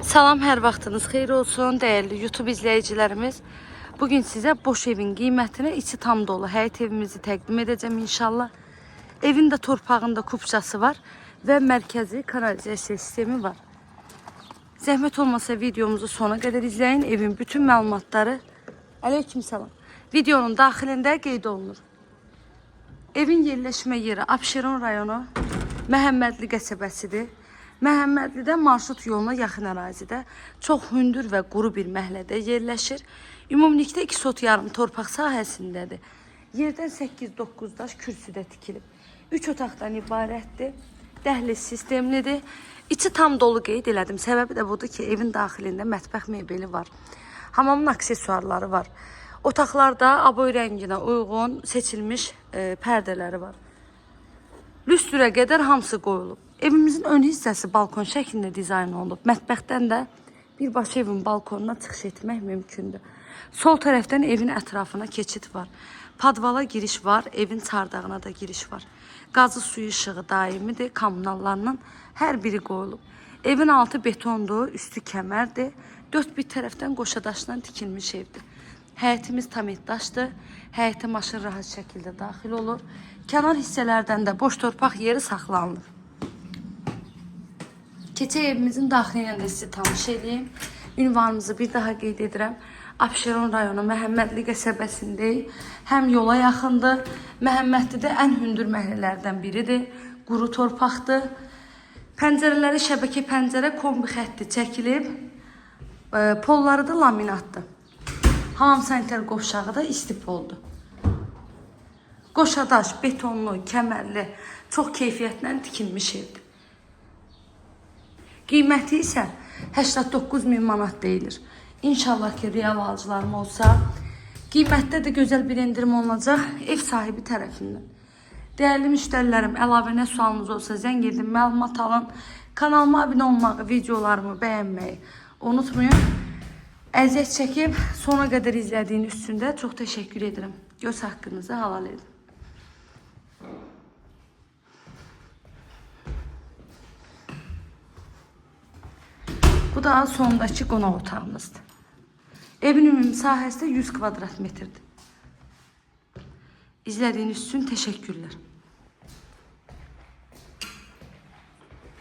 Salam, hər vaxtınız xeyir olsun, dəyərli YouTube izləyicilərimiz. Bugün sizə boş evin qiymətini, içi tam dolu həyət evimizi təqdim edəcəm inşallah. Evin də torpağında kupçası var və mərkəzi kanalizasiya sistemi var. Zəhmət olmasa videomuzu sona qədər izləyin. Evin bütün məlumatları, aleykümsalam, videonun daxilində qeyd olunur. Evin yerləşmə yeri Abşeron rayonu, Məhəmmədli qəsəbəsidir. Məhəmmədlidə marşrut yoluna yaxın ərazidə, çox hündür və quru bir məhəllədə yerləşir. Ümumilikdə 2 sot yarım torpaq sahəsindədir. Yerdən 8-9 daş kürsüdə tikilib. 3 otaqdan ibarətdir. Dəhliz sistemlidir. İçi tam dolu qeyd elədim. Səbəbi də budur ki, evin daxilində mətbəx mebeli var. Hamamın aksesuarları var. Otaqlarda aboy rənginə uyğun seçilmiş pərdələri var. Lüstrə qədər hamısı qoyulub. Evimizin ön hissəsi balkon şəklində dizayn olunub. Mətbəxdən də birbaşa evin balkonuna çıxış etmək mümkündür. Sol tərəfdən evin ətrafına keçid var. Padvala giriş var, evin çardağına da giriş var. Qazı suyu işığı daimidir, kommunallarının hər biri qoyulub. Evin altı betondur, üstü kəmərdir. Dörd bir tərəfdən qoşadaşdan tikilmiş evdir. Həyətimiz tam etdaşdır. Həyətə maşın rahat şəkildə daxil olur. Kənar hissələrdən də boş torpaq yeri saxlanılır. Keçək evimizin daxili ilə də sizi tanış edeyim. Ünvanımızı bir daha qeyd edirəm. Abşeron rayonu Məhəmmədli qəsəbəsindəyik. Həm yola yaxındır. Məhəmmədlidə ən hündür məhəllələrdən biridir. Quru torpaqdır. Pəncərələri şəbəkə pəncərə kombi xətti çəkilib. Polları da laminatdır. Hamam sanitar qovşağı da istipoldur. Qoşadaş, betonlu, kəmərli, çox keyfiyyətlə tikilmiş evdir. Qiyməti isə 89.000 manat deyilir. İnşallah ki, real alıcılarım olsa, qiymətdə də gözəl bir endirim olunacaq ev sahibi tərəfindən. Dəyərli müştərilərim, əlavə nə sualınız olsa zəng edin, məlumat alın. Kanalıma abunə olmağı, videolarımı bəyənməyi unutmayın. Əziyyət çəkib, sona qədər izlədiyiniz üçün də çox təşəkkür edirəm. Göz haqqınızı halal edin. Bu da sondakı qonaq otağımızdır. Evin ümumi sahəsi də 100 kvadrat metrdir. İzlədiyiniz üçün təşəkkürlər.